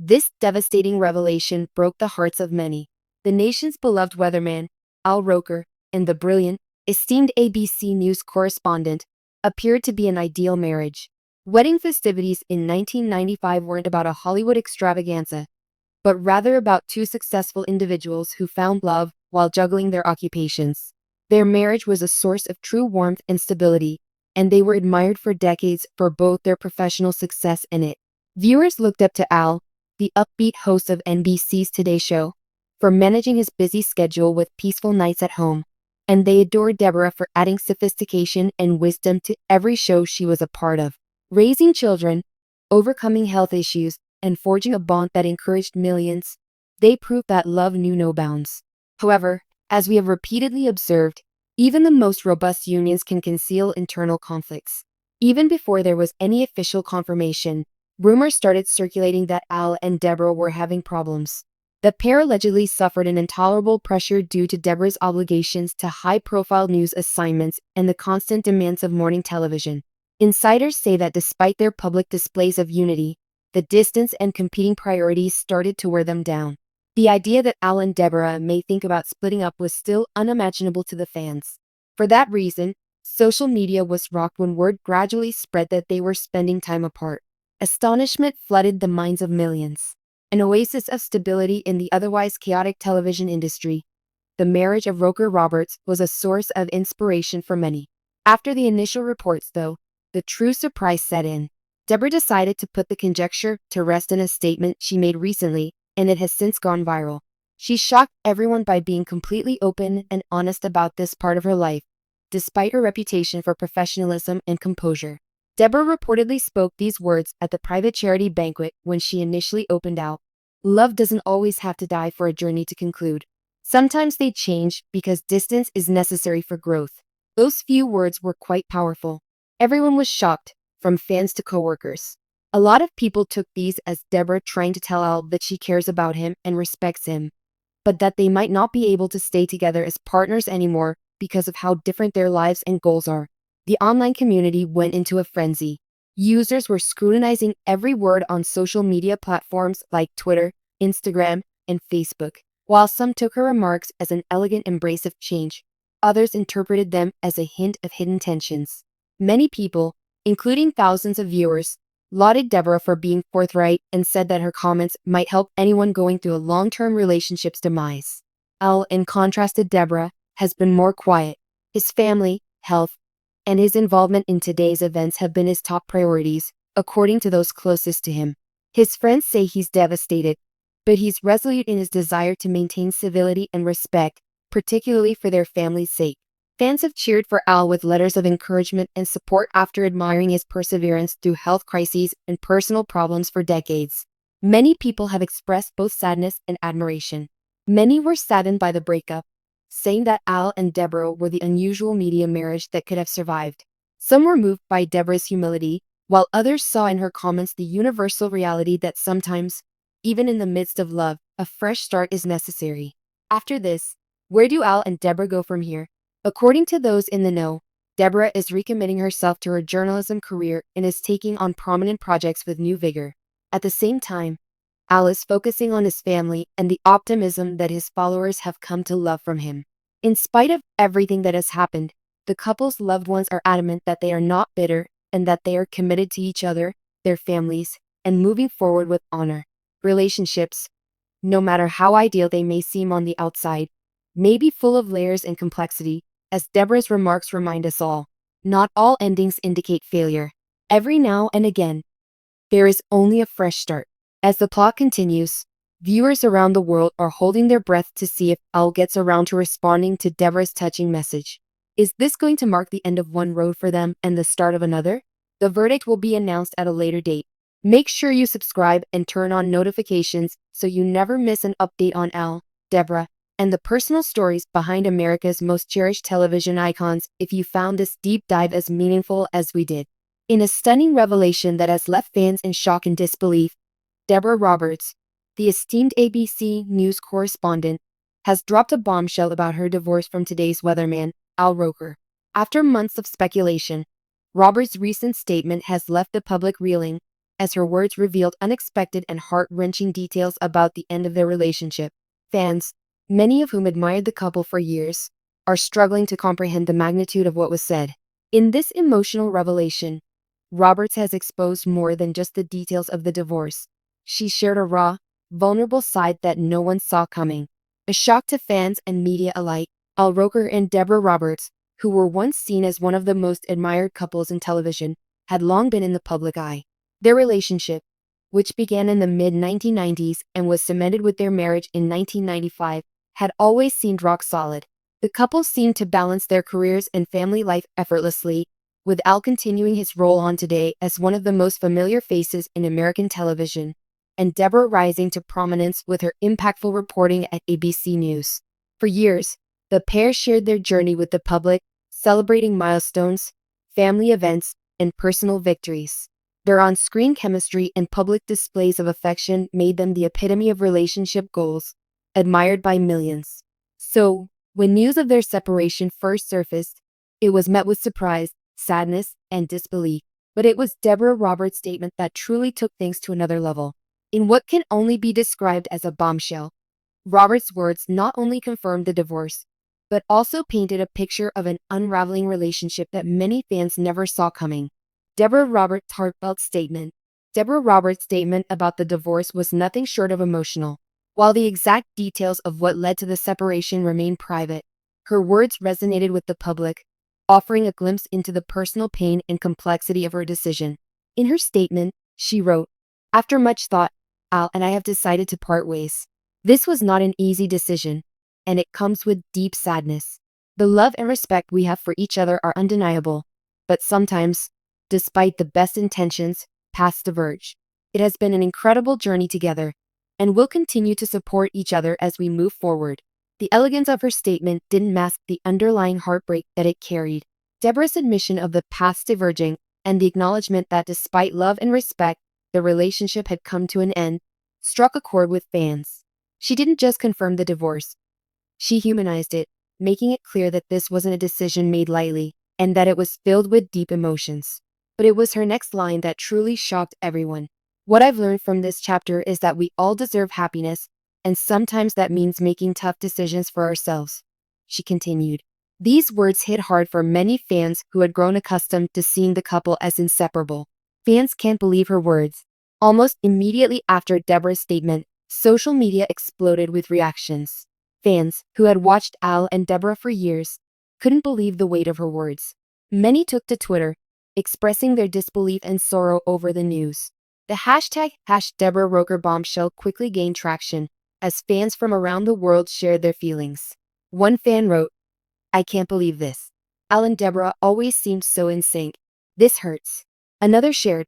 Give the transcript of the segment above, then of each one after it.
This devastating revelation broke the hearts of many. The nation's beloved weatherman, Al Roker, and the brilliant, esteemed ABC News correspondent appeared to be an ideal marriage. Wedding festivities in 1995 weren't about a Hollywood extravaganza, but rather about two successful individuals who found love while juggling their occupations. Their marriage was a source of true warmth and stability, and they were admired for decades for both their professional success and it. Viewers looked up to Al, the upbeat host of NBC's Today Show, for managing his busy schedule with peaceful nights at home, and they adored Deborah for adding sophistication and wisdom to every show she was a part of. Raising children, overcoming health issues, and forging a bond that encouraged millions, they proved that love knew no bounds. However, as we have repeatedly observed, even the most robust unions can conceal internal conflicts. Even before there was any official confirmation, rumors started circulating that Al and Deborah were having problems. The pair allegedly suffered an intolerable pressure due to Deborah's obligations to high-profile news assignments and the constant demands of morning television. Insiders say that despite their public displays of unity, the distance and competing priorities started to wear them down. The idea that Al and Deborah may think about splitting up was still unimaginable to the fans. For that reason, social media was rocked when word gradually spread that they were spending time apart. Astonishment flooded the minds of millions. An oasis of stability in the otherwise chaotic television industry, the marriage of Roker Roberts was a source of inspiration for many. After the initial reports, though, the true surprise set in. Deborah decided to put the conjecture to rest in a statement she made recently, and it has since gone viral. She shocked everyone by being completely open and honest about this part of her life, despite her reputation for professionalism and composure. Deborah reportedly spoke these words at the private charity banquet when she initially opened out. Love doesn't always have to die for a journey to conclude. Sometimes they change because distance is necessary for growth. Those few words were quite powerful. Everyone was shocked, from fans to coworkers. A lot of people took these as Deborah trying to tell Al that she cares about him and respects him, but that they might not be able to stay together as partners anymore because of how different their lives and goals are. The online community went into a frenzy. Users were scrutinizing every word on social media platforms like Twitter, Instagram, and Facebook. While some took her remarks as an elegant embrace of change, others interpreted them as a hint of hidden tensions. Many people, including thousands of viewers, lauded Deborah for being forthright and said that her comments might help anyone going through a long-term relationship's demise. Al, in contrast to Deborah, has been more quiet. His family, health, and his involvement in today's events have been his top priorities, according to those closest to him. His friends say he's devastated, but he's resolute in his desire to maintain civility and respect, particularly for their family's sake. Fans have cheered for Al with letters of encouragement and support after admiring his perseverance through health crises and personal problems for decades. Many people have expressed both sadness and admiration. Many were saddened by the breakup, saying that Al and Deborah were the unusual media marriage that could have survived. Some were moved by Deborah's humility, while others saw in her comments the universal reality that sometimes, even in the midst of love, a fresh start is necessary. After this, where do Al and Deborah go from here? According to those in the know, Deborah is recommitting herself to her journalism career and is taking on prominent projects with new vigor. At the same time, Al is focusing on his family and the optimism that his followers have come to love from him. In spite of everything that has happened, the couple's loved ones are adamant that they are not bitter and that they are committed to each other, their families, and moving forward with honor. Relationships, no matter how ideal they may seem on the outside, may be full of layers and complexity, as Deborah's remarks remind us all. Not all endings indicate failure. Every now and again, there is only a fresh start. As the plot continues, viewers around the world are holding their breath to see if Al gets around to responding to Deborah's touching message. Is this going to mark the end of one road for them and the start of another? The verdict will be announced at a later date. Make sure you subscribe and turn on notifications so you never miss an update on Al, Deborah, and the personal stories behind America's most cherished television icons if you found this deep dive as meaningful as we did. In a stunning revelation that has left fans in shock and disbelief, Deborah Roberts, the esteemed ABC News correspondent, has dropped a bombshell about her divorce from today's weatherman, Al Roker. After months of speculation, Roberts' recent statement has left the public reeling, as her words revealed unexpected and heart-wrenching details about the end of their relationship. Fans, many of whom admired the couple for years, are struggling to comprehend the magnitude of what was said. In this emotional revelation, Roberts has exposed more than just the details of the divorce. She shared a raw, vulnerable side that no one saw coming. A shock to fans and media alike. Al Roker and Deborah Roberts, who were once seen as one of the most admired couples in television, had long been in the public eye. Their relationship, which began in the mid-1990s and was cemented with their marriage in 1995, had always seemed rock solid. The couple seemed to balance their careers and family life effortlessly, with Al continuing his role on Today as one of the most familiar faces in American television, and Deborah rising to prominence with her impactful reporting at ABC News. For years, the pair shared their journey with the public, celebrating milestones, family events, and personal victories. Their on-screen chemistry and public displays of affection made them the epitome of relationship goals, admired by millions. So, when news of their separation first surfaced, it was met with surprise, sadness, and disbelief. But it was Deborah Roberts' statement that truly took things to another level. In what can only be described as a bombshell, Roberts' words not only confirmed the divorce, but also painted a picture of an unraveling relationship that many fans never saw coming. Deborah Roberts' heartfelt statement. Deborah Roberts' statement about the divorce was nothing short of emotional. While the exact details of what led to the separation remain private, her words resonated with the public, offering a glimpse into the personal pain and complexity of her decision. In her statement, she wrote, "After much thought, Al and I have decided to part ways. This was not an easy decision, and it comes with deep sadness. The love and respect we have for each other are undeniable, but sometimes, despite the best intentions, paths diverge. It has been an incredible journey together, and we'll continue to support each other as we move forward." The elegance of her statement didn't mask the underlying heartbreak that it carried. Deborah's admission of the paths diverging and the acknowledgement that despite love and respect, the relationship had come to an end, struck a chord with fans. She didn't just confirm the divorce. She humanized it, making it clear that this wasn't a decision made lightly, and that it was filled with deep emotions. But it was her next line that truly shocked everyone. "What I've learned from this chapter is that we all deserve happiness, and sometimes that means making tough decisions for ourselves," she continued. These words hit hard for many fans who had grown accustomed to seeing the couple as inseparable. Fans can't believe her words. Almost immediately after Deborah's statement, social media exploded with reactions. Fans, who had watched Al and Deborah for years, couldn't believe the weight of her words. Many took to Twitter, expressing their disbelief and sorrow over the news. The hashtag #DeborahRokerBombshell quickly gained traction, as fans from around the world shared their feelings. One fan wrote, "I can't believe this. Al and Deborah always seemed so in sync. This hurts." Another shared,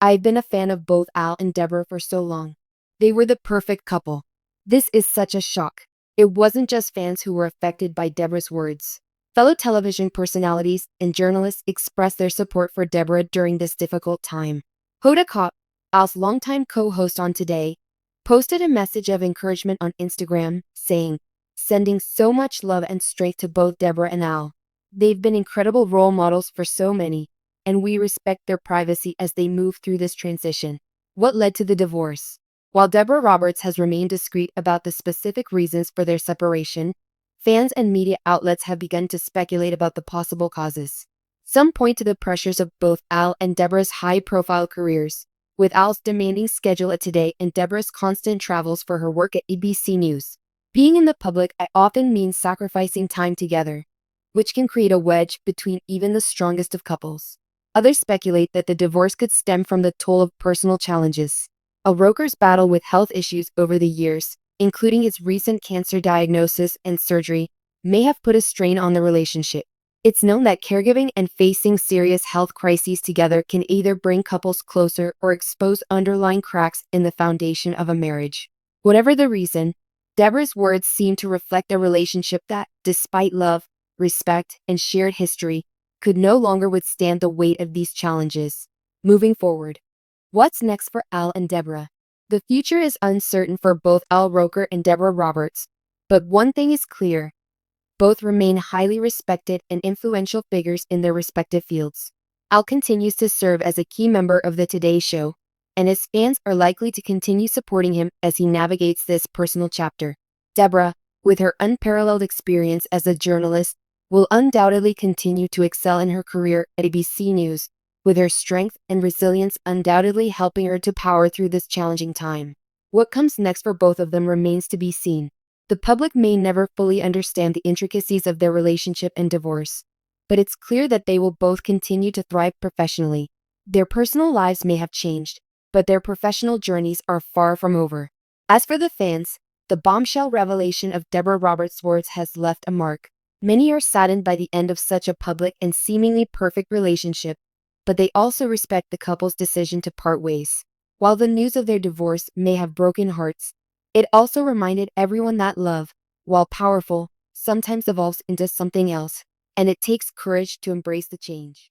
"I've been a fan of both Al and Deborah for so long. They were the perfect couple. This is such a shock." It wasn't just fans who were affected by Deborah's words. Fellow television personalities and journalists expressed their support for Deborah during this difficult time. Hoda Kotb, Al's longtime co-host on Today, posted a message of encouragement on Instagram, saying, "Sending so much love and strength to both Deborah and Al. They've been incredible role models for so many, and we respect their privacy as they move through this transition." What led to the divorce? While Deborah Roberts has remained discreet about the specific reasons for their separation, fans and media outlets have begun to speculate about the possible causes. Some point to the pressures of both Al and Deborah's high-profile careers, with Al's demanding schedule at Today and Deborah's constant travels for her work at ABC News. Being in the public often means sacrificing time together, which can create a wedge between even the strongest of couples. Others speculate that the divorce could stem from the toll of personal challenges. Roker's battle with health issues over the years, including his recent cancer diagnosis and surgery, may have put a strain on the relationship. It's known that caregiving and facing serious health crises together can either bring couples closer or expose underlying cracks in the foundation of a marriage. Whatever the reason, Deborah's words seem to reflect a relationship that, despite love, respect, and shared history, could no longer withstand the weight of these challenges. Moving forward, what's next for Al and Deborah? The future is uncertain for both Al Roker and Deborah Roberts, but one thing is clear. Both remain highly respected and influential figures in their respective fields. Al continues to serve as a key member of the Today Show, and his fans are likely to continue supporting him as he navigates this personal chapter. Deborah, with her unparalleled experience as a journalist, will undoubtedly continue to excel in her career at ABC News, with her strength and resilience undoubtedly helping her to power through this challenging time. What comes next for both of them remains to be seen. The public may never fully understand the intricacies of their relationship and divorce, but it's clear that they will both continue to thrive professionally. Their personal lives may have changed, but their professional journeys are far from over. As for the fans, the bombshell revelation of Deborah Roberts-Swartz has left a mark. Many are saddened by the end of such a public and seemingly perfect relationship, but they also respect the couple's decision to part ways. While the news of their divorce may have broken hearts, it also reminded everyone that love, while powerful, sometimes evolves into something else, and it takes courage to embrace the change.